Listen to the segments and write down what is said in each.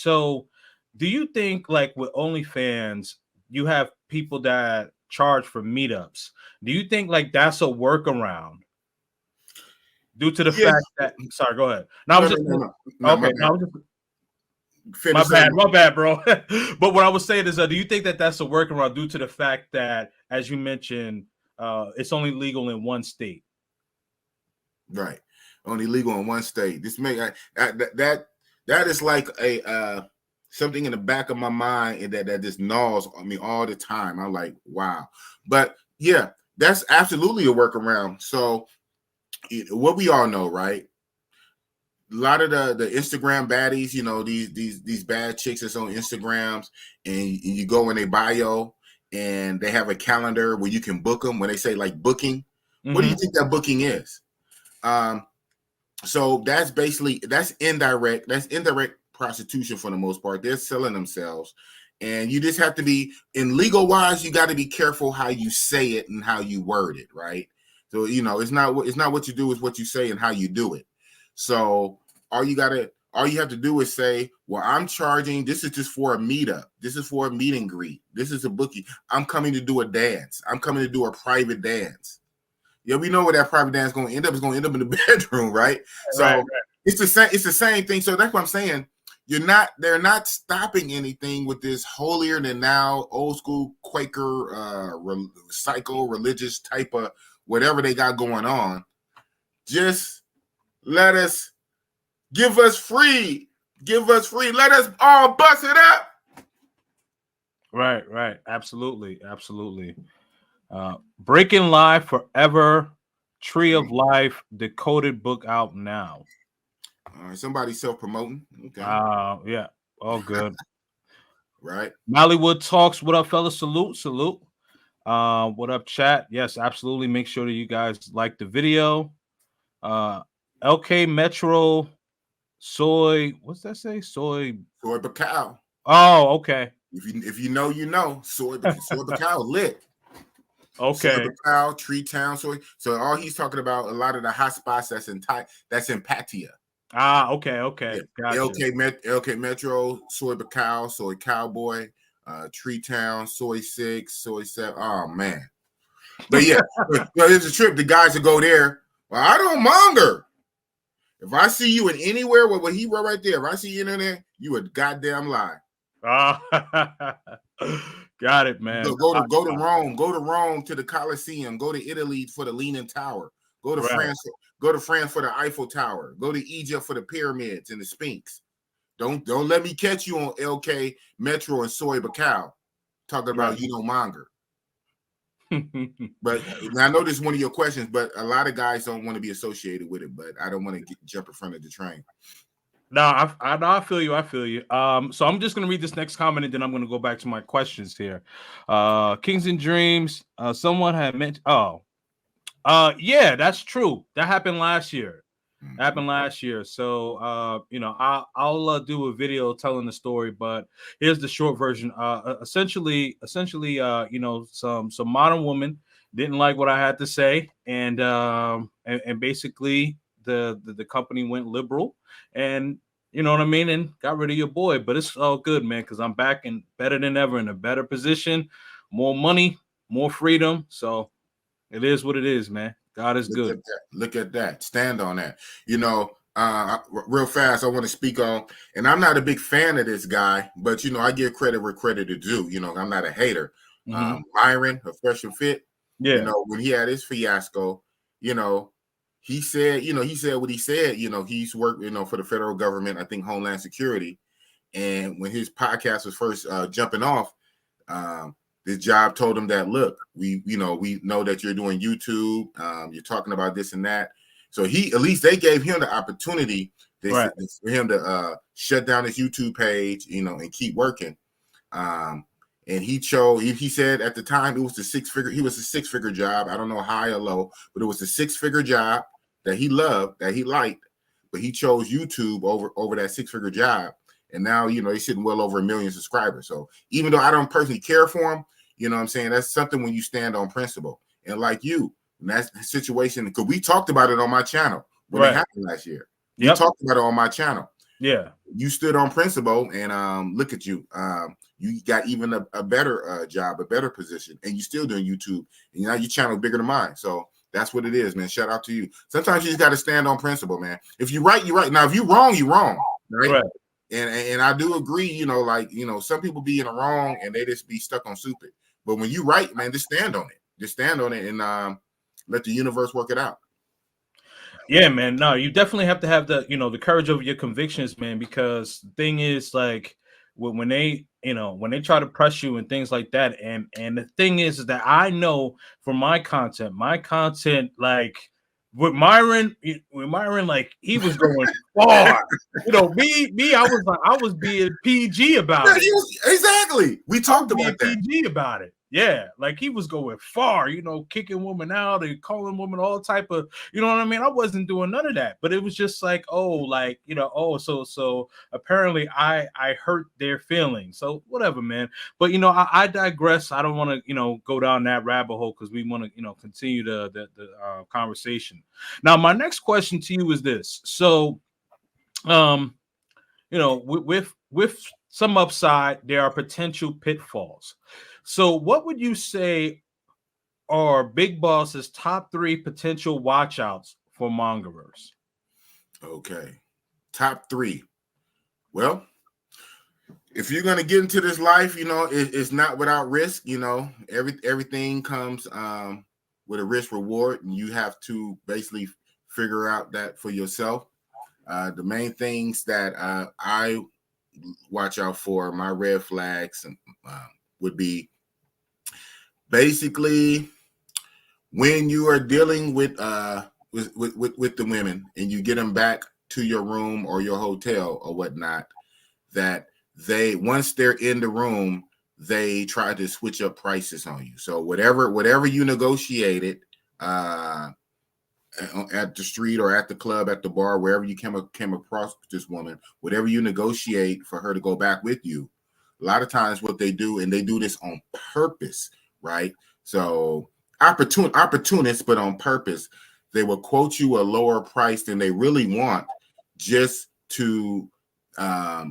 So, do you think like with OnlyFans, you have people that charge for meetups? Do you think like that's a workaround due to the Yeah. fact that? Sorry, go ahead. No, I No, was no, just no, no. No, okay. my No, I bad. was just, Finish my bad, bro. But what I was saying is, do you think that that's a workaround due to the fact that, as you mentioned, it's only legal in one state? Right. Only legal in one state. This make that is like a something in the back of my mind and that just gnaws on me all the time. I'm like, wow. But yeah, that's absolutely a workaround. So what we all know, right? A lot of the Instagram baddies, you know, these bad chicks that's on Instagrams, and you go in their bio and they have a calendar where you can book them. When they say like booking, what do you think that booking is? So that's basically that's indirect prostitution for the most part. They're selling themselves, and you just have to be in legal wise. You got to be careful how you say it and how you word it, right? So you know it's not what you do, is what you say and how you do it. So all you have to do is say, well, I'm charging. This is just for a meetup. This is for a meet and greet. This is a bookie. I'm coming to do a dance. I'm coming to do a private dance. Yeah, we know where that private dance is going to end up. It's going to end up in the bedroom, right? So Right. it's the same. It's the same thing. So that's what I'm saying. They're not stopping anything with this holier than now, old school Quaker, psycho religious type of whatever they got going on. Just let us give us free. Let us all bust it up. Right. Absolutely. Breaking Live Forever, Tree of Life, decoded book out now. All right, somebody self-promoting. Okay. Yeah, all good. Right. Mollywood Talks. What up, fellas? Salute. What up, chat? Yes, absolutely. Make sure that you guys like the video. LK Metro Soy. What's that say? Soy Bacau. Oh, okay. If you know, you know. Soy Bacau lit. Okay. Soy Bacau, Tree Town, Soy. So all he's talking about a lot of the hot spots that's in Patia. Okay. Yeah. Gotcha. LK Metro, Soy Bacau, Soy Cowboy, Tree Town, Soy 6, Soy 7. Oh man. But yeah, it's a trip. The guys that go there. Well, I don't monger. If I see you in anywhere with what he wrote right there, if I see you in there, you a goddamn lie. Got it, man. Go to Rome. Go to Rome to the Colosseum. Go to Italy for the Leaning Tower. Go to France. Go to France for the Eiffel Tower. Go to Egypt for the pyramids and the Sphinx. Don't let me catch you on LK Metro and Soy Bacau talking about you know monger. But I know this is one of your questions, but a lot of guys don't want to be associated with it. But I don't want to jump in front of the train. No, I feel you. So I'm just gonna read this next comment and then I'm gonna go back to my questions here. Kings and Dreams. Someone had mentioned. Yeah, that's true. That happened last year. So you know, I'll do a video telling the story, but here's the short version. Essentially, you know, some modern woman didn't like what I had to say, and basically the company went liberal, and you know what I mean, and got rid of your boy. But it's all good, man, because I'm back and better than ever, in a better position, more money, more freedom. So it is what it is, man. God is good. Look at that. Stand on that. You know, real fast, I want to speak on, and I'm not a big fan of this guy, but you know, I give credit where credit is due. You know, I'm not a hater. Myron, a Fresh and Fit. Yeah. You know, when he had his fiasco, you know, he said what he said. You know, he's worked, you know, for the federal government, I think Homeland Security. And when his podcast was first jumping off, this job told him that, look, we know that you're doing YouTube, you're talking about this and that. So at least they gave him the opportunity for him to shut down his YouTube page, you know, and keep working. And he said at the time it was a six-figure job. I don't know high or low, but it was a six-figure job that he loved, that he liked, but he chose YouTube over that six-figure job. And now, you know, he's sitting well over 1 million subscribers. So even though I don't personally care for him, you know what I'm saying? That's something when you stand on principle. And like you, in that situation, because we talked about it on my channel when it happened last year. We talked about it on my channel. Yeah. You stood on principle, and look at you. You got even a better job, a better position, and you still doing YouTube, and now your channel bigger than mine. So that's what it is, man. Shout out to you. Sometimes you just got to stand on principle, man. If you right, you right. Now, if you wrong, you wrong, right? And I do agree, some people be in the wrong and they just be stuck on stupid. But when you right, man, just stand on it. Just stand on it and let the universe work it out. Yeah, man. No, you definitely have to have the courage of your convictions, man, because the thing is, like, when they try to press you and things like that, and the thing is that I know from my content, like with Myron, like, he was going far. I was being PG about it. Exactly. We talked about that. PG about it. Yeah, like, he was going far, kicking women out and calling women all type of, you know what I mean? I wasn't doing none of that, but it was just like, so apparently I hurt their feelings. So whatever, man. But I digress. I don't want to go down that rabbit hole, because we want to continue the conversation. Now, my next question to you is this. So, with some upside, there are potential pitfalls. So what would you say are Big Boss's top 3 potential watchouts for Mongerverse? Okay. Top 3. Well, if you're going to get into this life, it's not without risk. Everything comes with a risk reward, and you have to basically figure out that for yourself. The main things that I watch out for, my red flags, would be basically when you are dealing with the women and you get them back to your room or your hotel or whatnot, that once they're in the room, they try to switch up prices on you. So whatever you negotiated at the street or at the club, at the bar, wherever you came across this woman, whatever you negotiate for her to go back with you, a lot of times what they do, and they do this on purpose, right? So opportunists, but on purpose, they will quote you a lower price than they really want, just to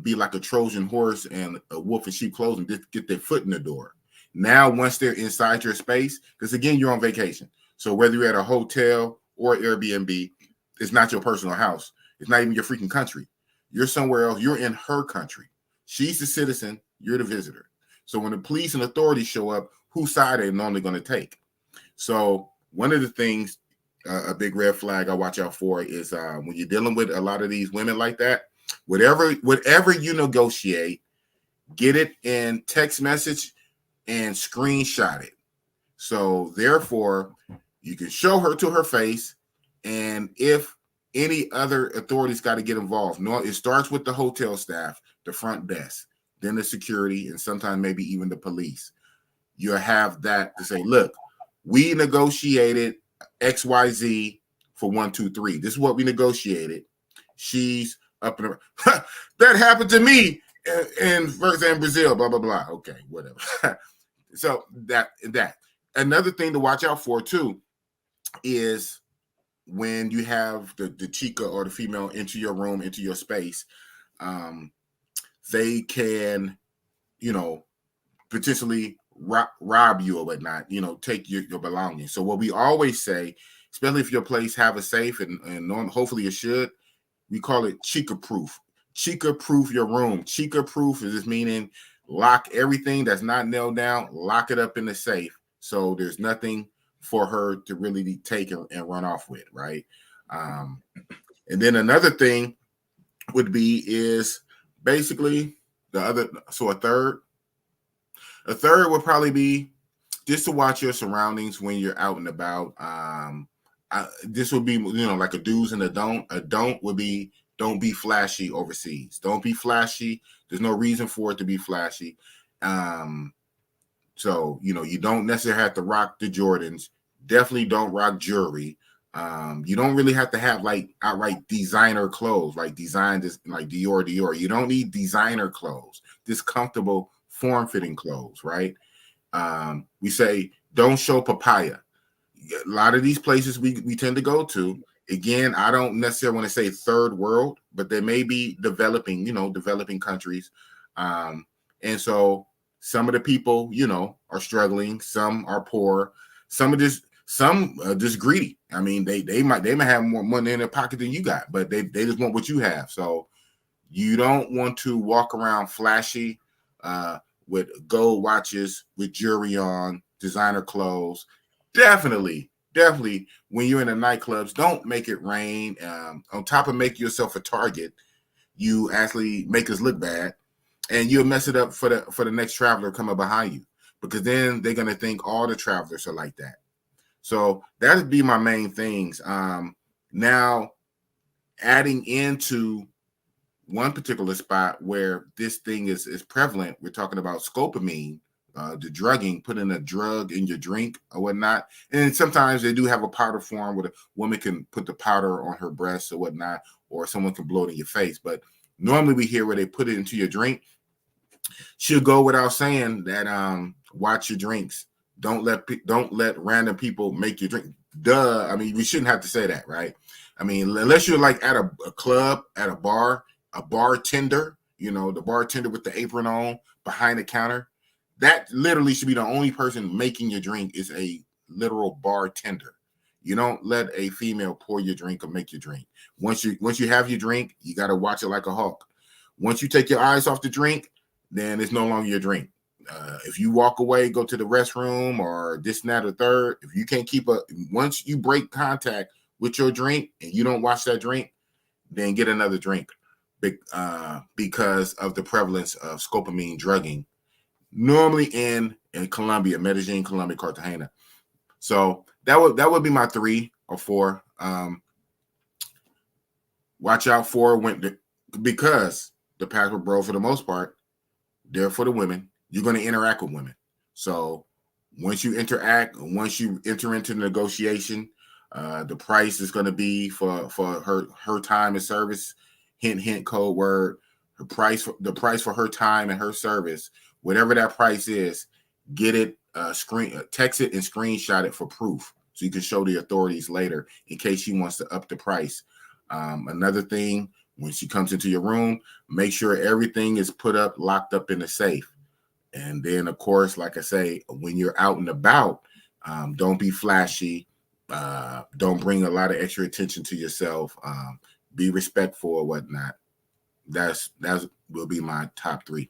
be like a Trojan horse and a wolf in sheep clothing, just get their foot in the door. Now, once they're inside your space, because again, you're on vacation. So whether you're at a hotel or Airbnb, it's not your personal house. It's not even your freaking country. You're somewhere else. You're in her country. She's the citizen. You're the visitor. So when the police and authorities show up, whose side are they normally going to take? So one of the things, a big red flag I watch out for is when you're dealing with a lot of these women like that, whatever you negotiate, get it in text message and screenshot it. So therefore, you can show her to her face, and if any other authorities got to get involved, no, it starts with the hotel staff, the front desk, then the security, and sometimes maybe even the police. You have that to say, look, we negotiated XYZ for 1, 2, 3. This is what we negotiated. She's up in her. That happened to me in Brazil, blah, blah, blah. Okay, whatever. So that. Another thing to watch out for, too, is when you have the chica or the female into your room, into your space, they can, potentially rob you or whatnot, take your belongings. So what we always say, especially if your place have a safe, and hopefully it should, we call it chica proof. Chica proof your room. Chica proof is just meaning lock everything that's not nailed down, lock it up in the safe, so there's nothing for her to really take and run off with, right? And then another thing would be is basically a third would probably be just to watch your surroundings when you're out and about. This would be, like a do's and a don't. A don't would be, don't be flashy overseas. Don't be flashy. There's no reason for it to be flashy. So, you don't necessarily have to rock the Jordans. Definitely don't rock jewelry. You don't really have to have like outright designer clothes, like designed as like Dior. You don't need designer clothes. Just comfortable, form-fitting clothes, right? We say don't show papaya. A lot of these places we tend to go to, Again, I don't necessarily want to say third world, but they may be developing, developing countries. And so some of the people, are struggling. Some are poor. Some are just greedy. I mean, they might have more money in their pocket than you got, but they just want what you have. So you don't want to walk around flashy with gold watches, with jewelry on, designer clothes. Definitely, when you're in the nightclubs, don't make it rain. On top of making yourself a target, you actually make us look bad, and you'll mess it up for the next traveler coming behind you, because then they're gonna think all the travelers are like that. So that'd be my main things. Now, adding into one particular spot where this thing is prevalent, we're talking about scopamine, the drugging, putting a drug in your drink or whatnot. And sometimes they do have a powder form where a woman can put the powder on her breasts or whatnot, or someone can blow it in your face. But normally we hear where they put it into your drink. Should go without saying that watch your drinks. Don't let random people make your drink. Duh. I mean, we shouldn't have to say that, right? I mean, unless you're like at a club, at a bar, a bartender, the bartender with the apron on behind the counter, that literally should be the only person making your drink, is a literal bartender. You don't let a female pour your drink or make your drink. Once you have your drink, you got to watch it like a hawk. Once you take your eyes off the drink, then it's no longer your drink. If you walk away, go to the restroom or this and that or third, if you can't once you break contact with your drink and you don't watch that drink, then get another drink. Because of the prevalence of scopamine drugging, normally in Colombia, Medellin, Colombia, Cartagena. So that would be my 3 or 4. Watch out for because the Passport Bro, for the most part, they're for the women. You're going to interact with women. So once you enter into the negotiation, the price is going to be for her time and service. Hint, hint, code word. The price for her time and her service, whatever that price is, get it, text it and screenshot it for proof, so you can show the authorities later in case she wants to up the price. Another thing, when she comes into your room, make sure everything is locked up in the safe. And then, of course, like I say, when you're out and about, don't be flashy. Don't bring a lot of extra attention to yourself. Be respectful or whatnot. That will be my top 3.